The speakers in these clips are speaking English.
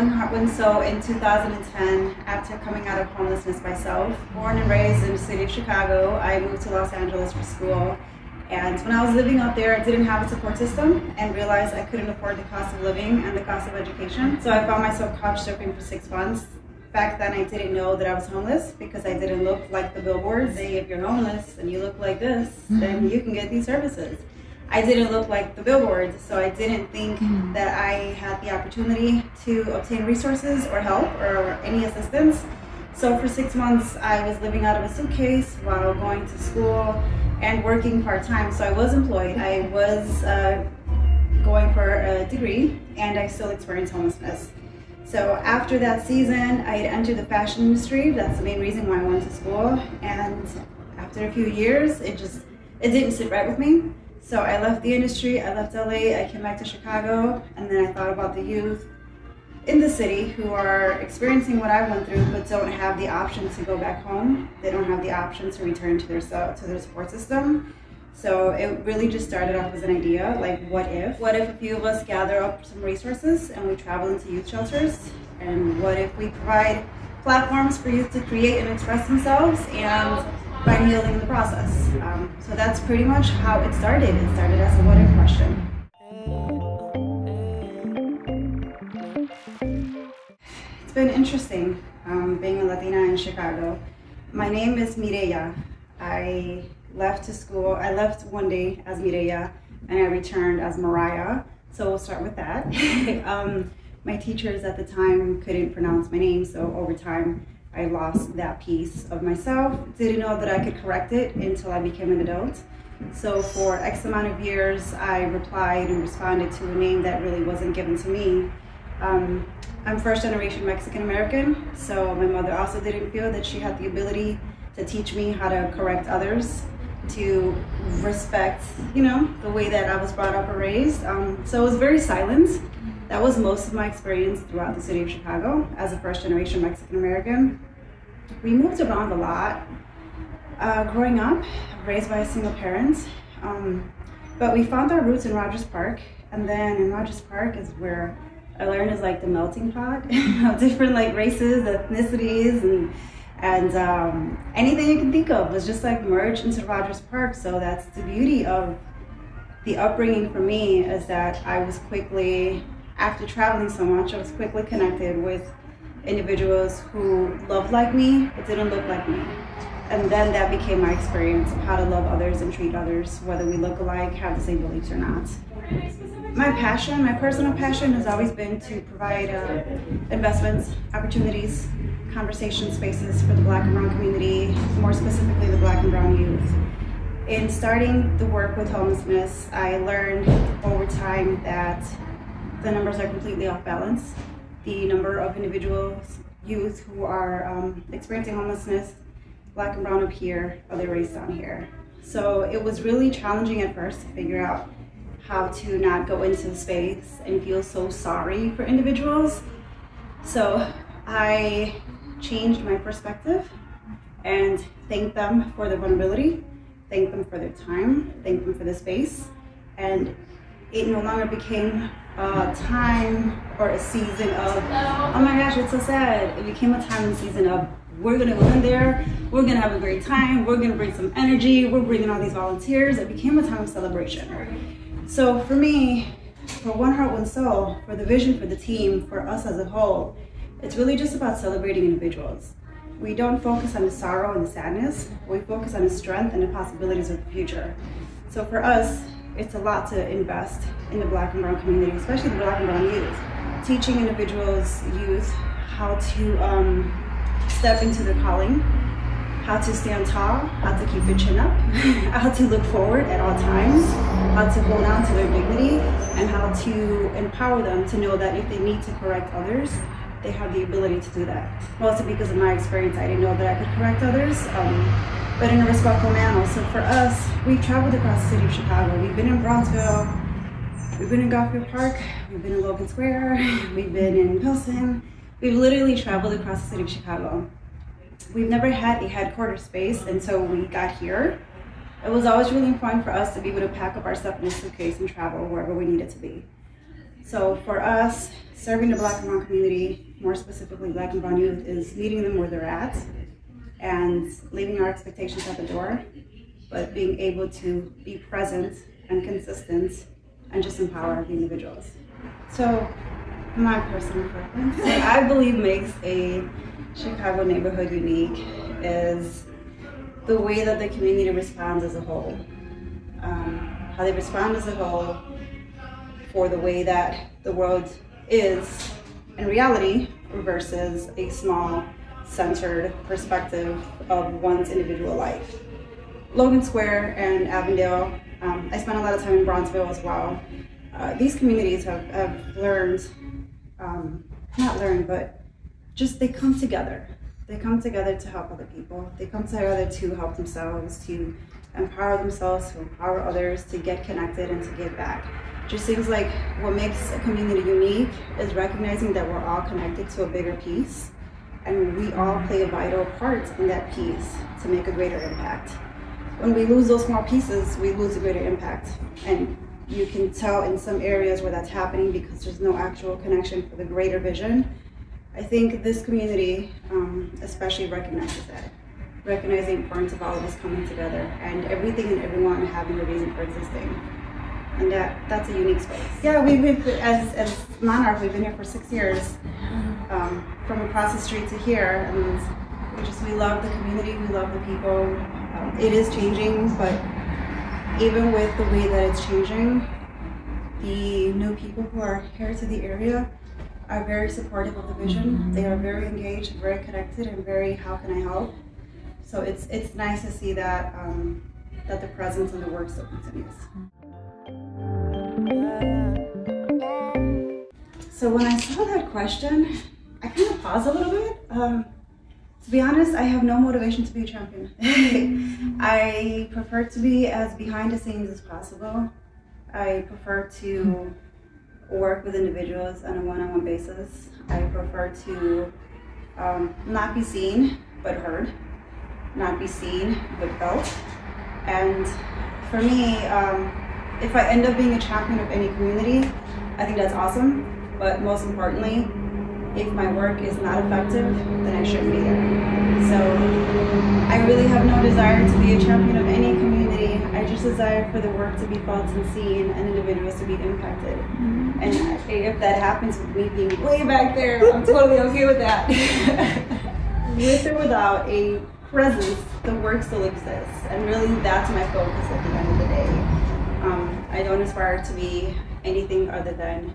One Heart, One Soul in 2010 after coming out of homelessness myself. Born and raised in the city of Chicago, I moved to Los Angeles for school. And when I was living out there, I didn't have a support system and realized I couldn't afford the cost of living and the cost of education. So I found myself couch surfing for 6 months. Back then I didn't know that I was homeless because I didn't look like the billboards. Say if you're homeless and you look like this, then you can get these services. I didn't look like the billboards, so I didn't think that I had the opportunity to obtain resources or help or any assistance. So for 6 months I was living out of a suitcase while going to school and working part-time. So I was employed. I was going for a degree and I still experienced homelessness. So after that season, I had entered the fashion industry. That's the main reason why I went to school. And after a few years, it didn't sit right with me. So I left the industry, I left LA, I came back to Chicago, and then I thought about the youth in the city who are experiencing what I went through but don't have the option to go back home. They don't have the option to return to their support system. So it really just started off as an idea, like what if a few of us gather up some resources and we travel into youth shelters? And what if we provide platforms for youth to create and express themselves and find healing in the process? So that's pretty much how it started. It started as a what if question. It's been interesting being a Latina in Chicago. My name is Mireya. I left one day as Mireya and I returned as Mireya. So we'll start with that. My teachers at the time couldn't pronounce my name, so over time I lost that piece of myself. Didn't know that I could correct it until I became an adult. So for X amount of years, I replied and responded to a name that really wasn't given to me. I'm first generation Mexican American, so my mother also didn't feel that she had the ability to teach me how to correct others, to respect, the way that I was brought up or raised. So it was very silent. That was most of my experience throughout the city of Chicago as a first generation Mexican American. We moved around a lot. Growing up, raised by a single parent, but we found our roots in Rogers Park, and then in Rogers Park is where I learned is like the melting pot of different races, ethnicities, and anything you can think of was just merged into Rogers Park. So that's the beauty of the upbringing for me, is that I was quickly, after traveling so much, I was quickly connected with individuals who loved like me but didn't look like me. And then that became my experience of how to love others and treat others, whether we look alike, have the same beliefs or not. My passion, my personal passion, has always been to provide investments, opportunities, conversation spaces for the Black and Brown community, more specifically the Black and Brown youth. In starting the work with homelessness, I learned over time that the numbers are completely off balance. The number of individuals, youth who are experiencing homelessness, Black and Brown up here, other race down here. So it was really challenging at first to figure out how to not go into the space and feel so sorry for individuals. So I changed my perspective and thanked them for their vulnerability, thanked them for their time, thanked them for the space. And it no longer became a time or a season of, oh my gosh, it's so sad. It became a time and season of, we're gonna go in there, we're gonna have a great time, we're gonna bring some energy, we're bringing all these volunteers. It became a time of celebration. So for me, for One Heart, One Soul, for the vision, for the team, for us as a whole, it's really just about celebrating individuals. We don't focus on the sorrow and the sadness, we focus on the strength and the possibilities of the future. So for us, it's a lot to invest in the Black and Brown community, especially the Black and Brown youth. Teaching individuals, youth, how to step into their calling, how to stand tall, how to keep their chin up, how to look forward at all times, how to hold on to their dignity, and how to empower them to know that if they need to correct others, they have the ability to do that. Mostly because of my experience, I didn't know that I could correct others, but in a respectful manner. So for us, we've traveled across the city of Chicago. We've been in Bronzeville, we've been in Garfield Park, we've been in Logan Square, we've been in Pilsen. We've literally traveled across the city of Chicago. We've never had a headquarters space until we got here. It was always really important for us to be able to pack up our stuff in a suitcase and travel wherever we needed to be. So for us, serving the Black and brown community, more specifically Black and brown youth, is meeting them where they're at and leaving our expectations at the door, but being able to be present and consistent and just empower the individuals. So my personal preference, what I believe makes a Chicago neighborhood unique is the way that the community responds as a whole. How they respond as a whole for the way that the world is in reality versus a small, centered perspective of one's individual life. Logan Square and Avondale, I spent a lot of time in Bronzeville as well. These communities have learned, not learned, but just they come together. They come together to help other people. They come together to help themselves, to empower themselves, to empower others, to get connected and to give back. Just seems like what makes a community unique is recognizing that we're all connected to a bigger piece, and we all play a vital part in that piece to make a greater impact. When we lose those small pieces, we lose a greater impact. And you can tell in some areas where that's happening because there's no actual connection for the greater vision. I think this community especially recognizes that. Recognize the importance of all of us coming together and everything and everyone having a reason for existing. And that's a unique space. Yeah, as Monarch, we've been here for 6 years, from across the street to here, and we love the community, we love the people. It is changing, but even with the way that it's changing, the new people who are here to the area are very supportive of the vision. They are very engaged, very connected, and very, how can I help? So it's nice to see that that the presence and the work still continues. So when I saw that question, I kind of paused a little bit. To be honest, I have no motivation to be a champion. I prefer to be as behind the scenes as possible. I prefer to work with individuals on a one-on-one basis. I prefer to not be seen, but heard. Not be seen, but felt. And for me, if I end up being a champion of any community, I think that's awesome. But most importantly, if my work is not effective, then I shouldn't be there. So I really have no desire to be a champion of any community. I just desire for the work to be felt and seen and individuals to be impacted. And if that happens with me being way back there, I'm totally okay with that. With or without a presence, the work still exists. And really that's my focus at the end of the day. I don't aspire to be anything other than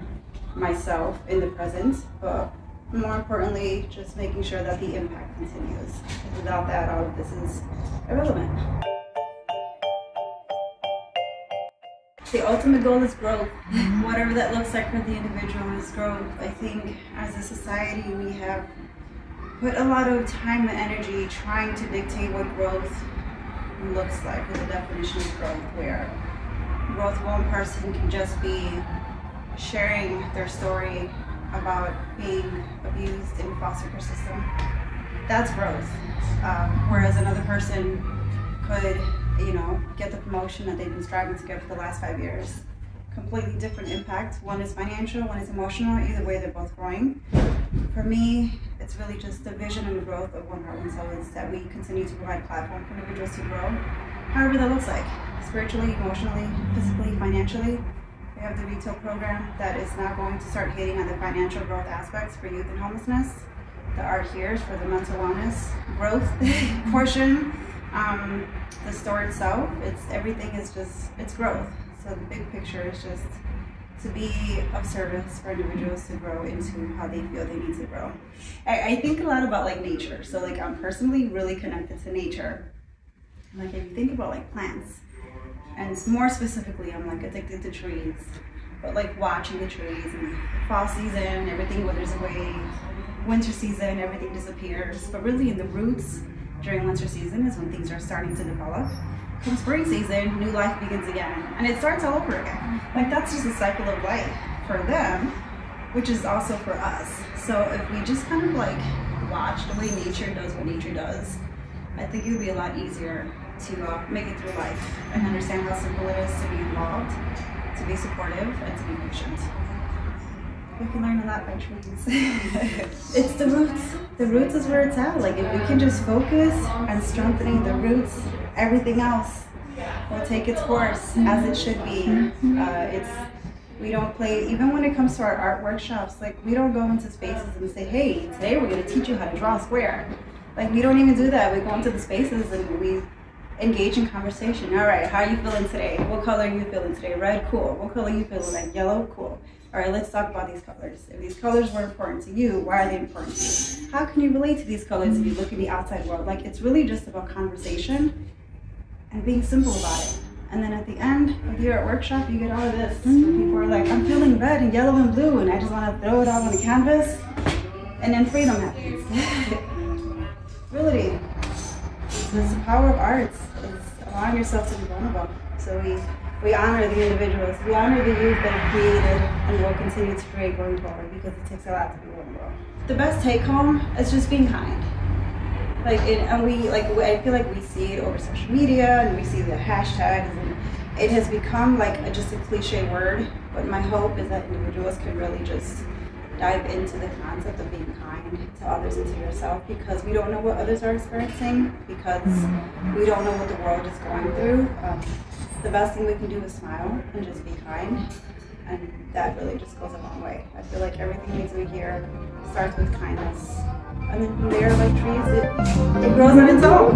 myself in the present, but more importantly, just making sure that the impact continues. Without that, all of this is irrelevant. The ultimate goal is growth. Whatever that looks like for the individual is growth. I think as a society, we have put a lot of time and energy trying to dictate what growth looks like, or the definition of growth, where growth for one person can just be sharing their story about being abused in foster care system. That's growth. Whereas another person could, get the promotion that they've been striving to get for the last 5 years. Completely different impact. One is financial, one is emotional. Either way, they're both growing. For me, it's really just the vision and the growth of One Heart, One Soul is that we continue to provide platform for individuals to grow, however that looks like, spiritually, emotionally, physically, financially. We have the retail program that is now going to start hitting on the financial growth aspects for youth and homelessness. The art here is for the mental wellness growth portion. The store itself, everything is just, it's growth. So the big picture is just to be of service for individuals to grow into how they feel they need to grow. I think a lot about nature. So I'm personally really connected to nature. If you think about plants, and more specifically, I'm addicted to trees. But watching the trees and fall season, everything withers away. Winter season, everything disappears. But really in the roots during winter season is when things are starting to develop. Come spring season, new life begins again. And it starts all over again. That's just a cycle of life for them, which is also for us. So if we just kind of watch the way nature does what nature does, I think it would be a lot easier to make it through life and understand how simple it is to be involved, to be supportive, and to be patient. We can learn a lot by trees. It's the roots. The roots is where it's at. Like if we can just focus on strengthening the roots, everything else will take its course as it should be. We don't play, even when it comes to our art workshops, like we don't go into spaces and say, hey, today we're going to teach you how to draw a square. Like we don't even do that. We go into the spaces and we engage in conversation. All right, how are you feeling today? What color are you feeling today? Red, cool. What color are you feeling like? Yellow, cool. All right, let's talk about these colors. If these colors were important to you, why are they important to you? How can you relate to these colors if you look in the outside world? Like it's really just about conversation and being simple about it. And then at the end of your workshop, you get all of this. Where people are like, I'm feeling red and yellow and blue, and I just want to throw it out on the canvas. And then freedom happens. Really. So it's the power of arts, is allowing yourself to be vulnerable. So we honor the individuals, we honor the youth that have created and will continue to create going forward, because it takes a lot to be vulnerable. The best take home is just being kind. I feel like we see it over social media and we see the hashtags, and it has become like just a cliche word, but my hope is that individuals can really just dive into the concept of being kind to others and to yourself, because we don't know what others are experiencing, because we don't know what the world is going through. The best thing we can do is smile and just be kind, and that really just goes a long way. I feel like everything we do here starts with kindness. And then from there, like trees, it grows on its own.